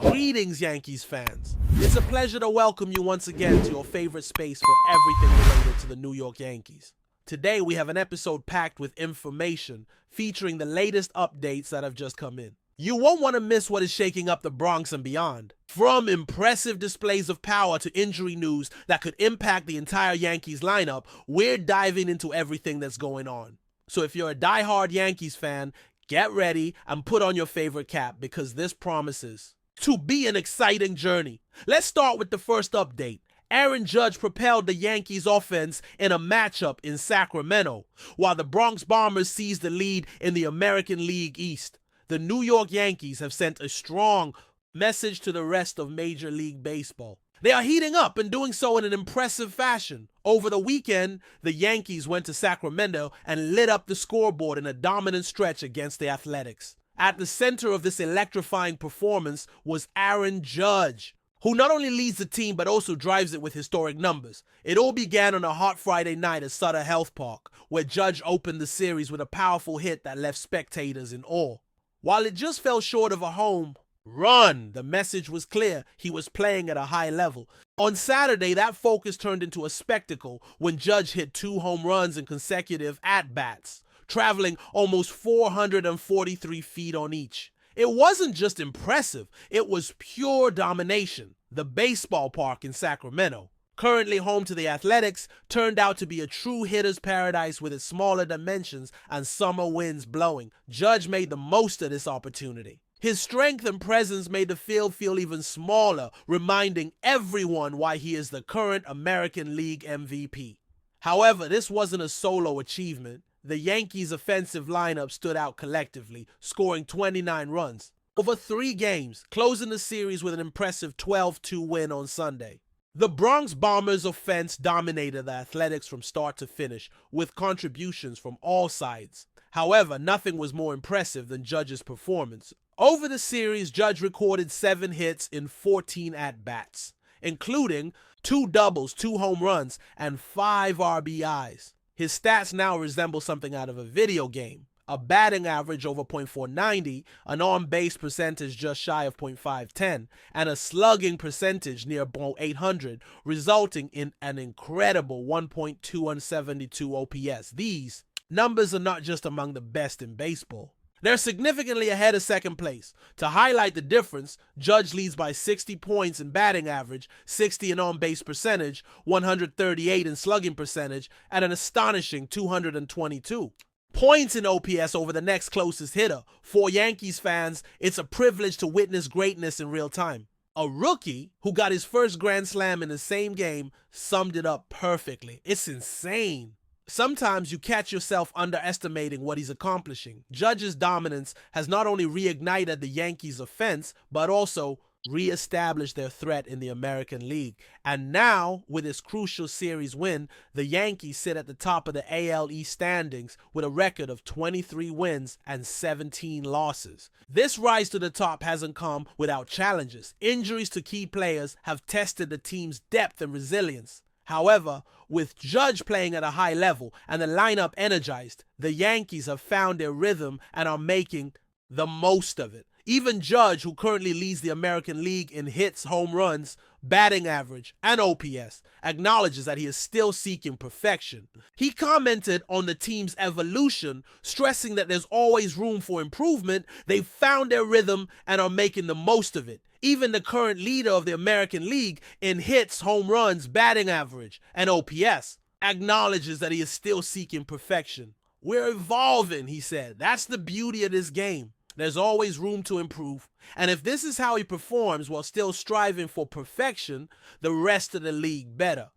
Greetings, Yankees fans. It's a pleasure to welcome you once again to your favorite space for everything related to the New York Yankees. Today we have an episode packed with information featuring the latest updates that have just come in. You won't want to miss what is shaking up the Bronx and beyond. From impressive displays of power to injury news that could impact the entire Yankees lineup, we're diving into everything that's going on. So if you're a diehard Yankees fan, get ready and put on your favorite cap because this promises to be an exciting journey. Let's start with the first update. Aaron Judge propelled the Yankees offense in a matchup in Sacramento, while the Bronx Bombers seized the lead in the American League East. The New York Yankees have sent a strong message to the rest of Major League Baseball. They are heating up and doing so in an impressive fashion. Over the weekend, the Yankees went to Sacramento and lit up the scoreboard in a dominant stretch against the Athletics. At the center of this electrifying performance was Aaron Judge, who not only leads the team but also drives it with historic numbers. It all began on a hot Friday night at Sutter Health Park, where Judge opened the series with a powerful hit that left spectators in awe. While it just fell short of a home run, the message was clear. He was playing at a high level. On Saturday, that focus turned into a spectacle when Judge hit 2 home runs in consecutive at-bats, traveling almost 443 feet on each. It wasn't just impressive, it was pure domination. The baseball park in Sacramento, currently home to the Athletics, turned out to be a true hitter's paradise with its smaller dimensions and summer winds blowing. Judge made the most of this opportunity. His strength and presence made the field feel even smaller, reminding everyone why he is the current American League MVP. However, this wasn't a solo achievement. The Yankees' offensive lineup stood out collectively, scoring 29 runs over 3 games, closing the series with an impressive 12-2 win on Sunday. The Bronx Bombers' offense dominated the Athletics from start to finish, with contributions from all sides. However, nothing was more impressive than Judge's performance. Over the series, Judge recorded 7 hits in 14 at-bats, including 2 doubles, 2 home runs, and 5 RBIs. His stats now resemble something out of a video game. A batting average over .490, an on-base percentage just shy of .510, and a slugging percentage near .800, resulting in an incredible 1.272 OPS. These numbers are not just among the best in baseball. They're significantly ahead of second place. To highlight the difference, Judge leads by 60 points in batting average, 60 in on-base percentage, 138 in slugging percentage, and an astonishing 222 points in OPS over the next closest hitter. For Yankees fans, it's a privilege to witness greatness in real time. A rookie who got his first grand slam in the same game summed it up perfectly. It's insane. Sometimes you catch yourself underestimating what he's accomplishing. Judge's dominance has not only reignited the Yankees' offense, but also re-established their threat in the American League. And now, with this crucial series win, the Yankees sit at the top of the AL East standings with a record of 23 wins and 17 losses. This rise to the top hasn't come without challenges. Injuries to key players have tested the team's depth and resilience. However, with Judge playing at a high level and the lineup energized, the Yankees have found their rhythm and are making the most of it. Even Judge, who currently leads the American League in hits, home runs, batting average, and OPS, acknowledges that he is still seeking perfection. He commented on the team's evolution, stressing that there's always room for improvement. They've found their rhythm and are making the most of it. Even the current leader of the American League in hits, home runs, batting average, and OPS acknowledges that he is still seeking perfection. We're evolving, he said. That's the beauty of this game. There's always room to improve. And if this is how he performs while still striving for perfection, the rest of the league better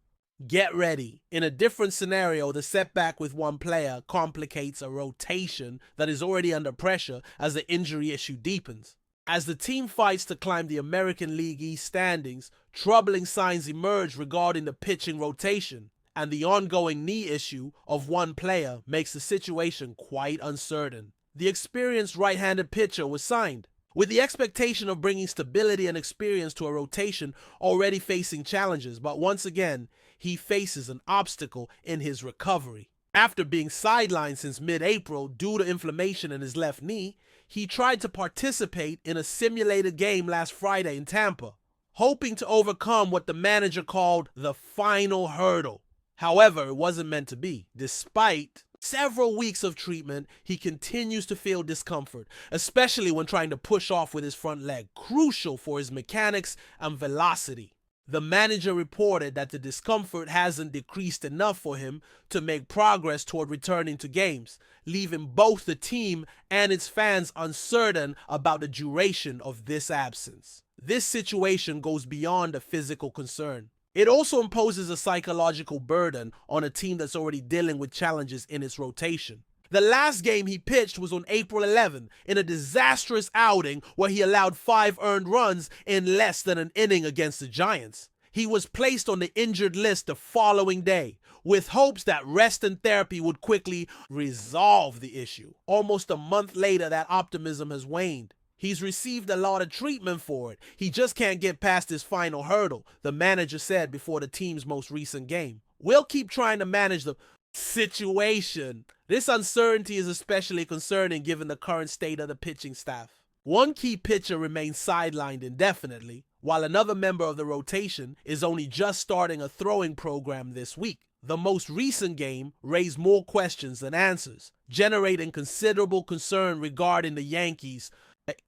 get ready. In a different scenario, the setback with one player complicates a rotation that is already under pressure as the injury issue deepens. As the team fights to climb the American League East standings, troubling signs emerge regarding the pitching rotation, and the ongoing knee issue of one player makes the situation quite uncertain. The experienced right-handed pitcher was signed, with the expectation of bringing stability and experience to a rotation already facing challenges, but once again, he faces an obstacle in his recovery. After being sidelined since mid-April due to inflammation in his left knee, he tried to participate in a simulated game last Friday in Tampa, hoping to overcome what the manager called the final hurdle. However, it wasn't meant to be. Despite several weeks of treatment, he continues to feel discomfort, especially when trying to push off with his front leg, crucial for his mechanics and velocity. The manager reported that the discomfort hasn't decreased enough for him to make progress toward returning to games, leaving both the team and its fans uncertain about the duration of this absence. This situation goes beyond a physical concern. It also imposes a psychological burden on a team that's already dealing with challenges in its rotation. The last game he pitched was on April 11 in a disastrous outing where he allowed 5 earned runs in less than an inning against the Giants. He was placed on the injured list the following day, with hopes that rest and therapy would quickly resolve the issue. Almost a month later, that optimism has waned. He's received a lot of treatment for it. He just can't get past his final hurdle, the manager said before the team's most recent game. We'll keep trying to manage the situation. This uncertainty is especially concerning given the current state of the pitching staff. One key pitcher remains sidelined indefinitely, while another member of the rotation is only just starting a throwing program this week. The most recent game raised more questions than answers, generating considerable concern regarding the Yankees'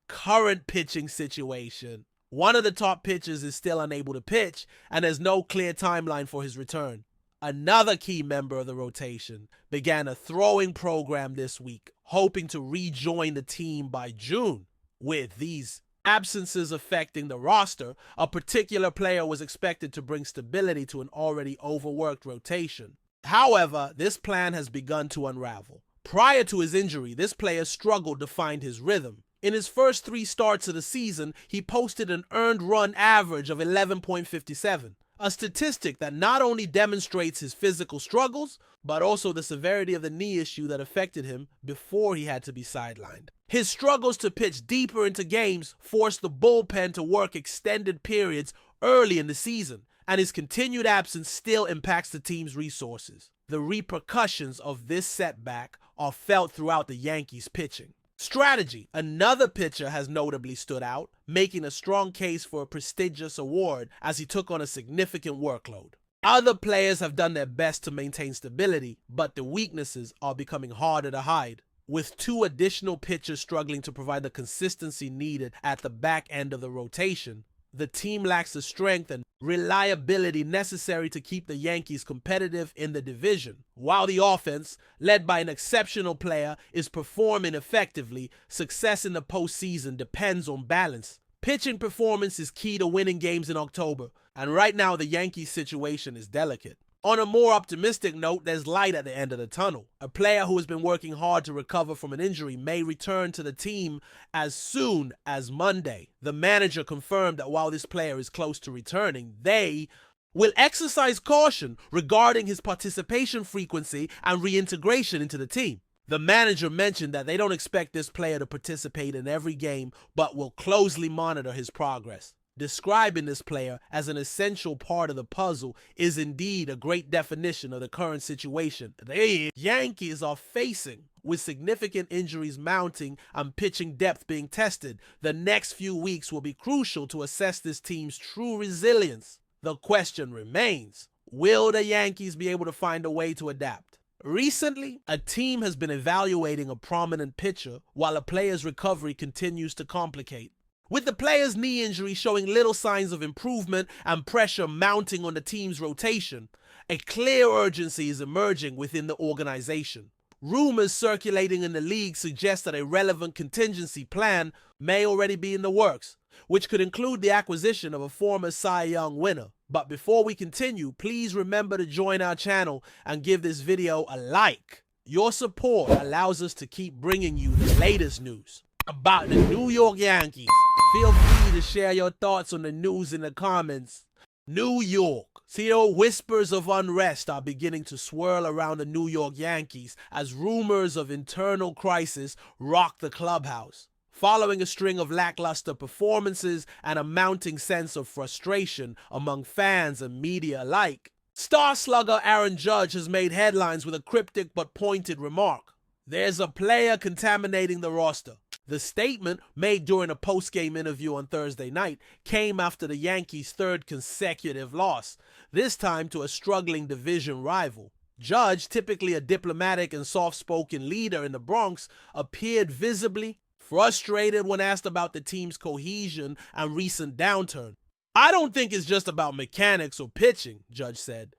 current pitching situation. One of the top pitchers is still unable to pitch, and there's no clear timeline for his return. Another key member of the rotation began a throwing program this week, hoping to rejoin the team by June. With these absences affecting the roster, a particular player was expected to bring stability to an already overworked rotation. However, this plan has begun to unravel. Prior to his injury, this player struggled to find his rhythm. In his first 3 starts of the season, he posted an earned run average of 11.57. A statistic that not only demonstrates his physical struggles, but also the severity of the knee issue that affected him before he had to be sidelined. His struggles to pitch deeper into games forced the bullpen to work extended periods early in the season, and his continued absence still impacts the team's resources. The repercussions of this setback are felt throughout the Yankees' pitching. Strategy. Another pitcher has notably stood out, making a strong case for a prestigious award as he took on a significant workload. Other players have done their best to maintain stability, but the weaknesses are becoming harder to hide. With 2 additional pitchers struggling to provide the consistency needed at the back end of the rotation, the team lacks the strength and reliability necessary to keep the Yankees competitive in the division. While the offense, led by an exceptional player, is performing effectively, success in the postseason depends on balance. Pitching performance is key to winning games in October, and right now the Yankees' situation is delicate. On a more optimistic note, there's light at the end of the tunnel. A player who has been working hard to recover from an injury may return to the team as soon as Monday. The manager confirmed that while this player is close to returning, they will exercise caution regarding his participation frequency and reintegration into the team. The manager mentioned that they don't expect this player to participate in every game, but will closely monitor his progress. Describing this player as an essential part of the puzzle is indeed a great definition of the current situation the Yankees are facing. With significant injuries mounting and pitching depth being tested, the next few weeks will be crucial to assess this team's true resilience. The question remains, will the Yankees be able to find a way to adapt? Recently, a team has been evaluating a prominent pitcher while a player's recovery continues to complicate. With the player's knee injury showing little signs of improvement and pressure mounting on the team's rotation, a clear urgency is emerging within the organization. Rumors circulating in the league suggest that a relevant contingency plan may already be in the works, which could include the acquisition of a former Cy Young winner. But before we continue, please remember to join our channel and give this video a like. Your support allows us to keep bringing you the latest news about the New York Yankees. Feel free to share your thoughts on the news in the comments. New York. See, whispers of unrest are beginning to swirl around the New York Yankees as rumors of internal crisis rock the clubhouse. Following a string of lackluster performances and a mounting sense of frustration among fans and media alike, Star slugger Aaron Judge has made headlines with a cryptic but pointed remark. There's a player contaminating the roster. The statement, made during a post-game interview on Thursday night, came after the Yankees' third consecutive loss, this time to a struggling division rival. Judge, typically a diplomatic and soft-spoken leader in the Bronx, appeared visibly frustrated when asked about the team's cohesion and recent downturn. "I don't think it's just about mechanics or pitching," Judge said.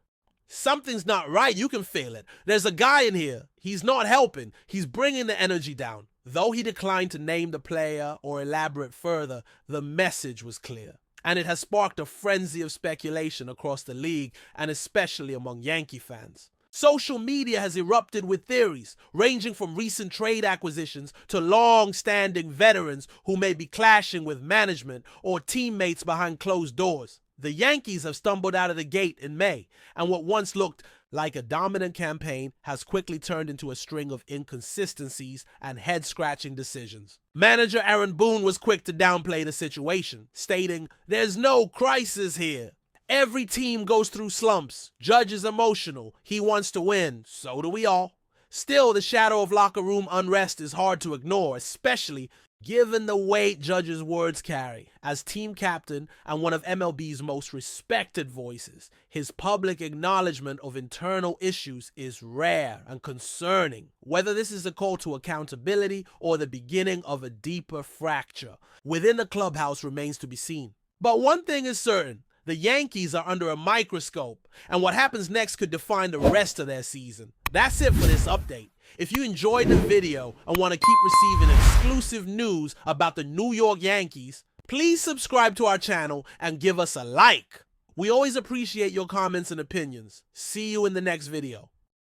"Something's not right, you can feel it. There's a guy in here. He's not helping. He's bringing the energy down." Though he declined to name the player or elaborate further, the message was clear. And it has sparked a frenzy of speculation across the league and especially among Yankee fans. Social media has erupted with theories, ranging from recent trade acquisitions to long-standing veterans who may be clashing with management or teammates behind closed doors. The Yankees have stumbled out of the gate in May, and what once looked like a dominant campaign has quickly turned into a string of inconsistencies and head-scratching decisions. Manager Aaron Boone was quick to downplay the situation, stating, "There's no crisis here. Every team goes through slumps. Judge is emotional. He wants to win. So do we all." Still, the shadow of locker room unrest is hard to ignore, especially given the weight Judge's words carry. As team captain and one of MLB's most respected voices, his public acknowledgement of internal issues is rare and concerning. Whether this is a call to accountability or the beginning of a deeper fracture within the clubhouse remains to be seen. But one thing is certain. The Yankees are under a microscope, and what happens next could define the rest of their season. That's it for this update. If you enjoyed the video and want to keep receiving exclusive news about the New York Yankees, please subscribe to our channel and give us a like. We always appreciate your comments and opinions. See you in the next video.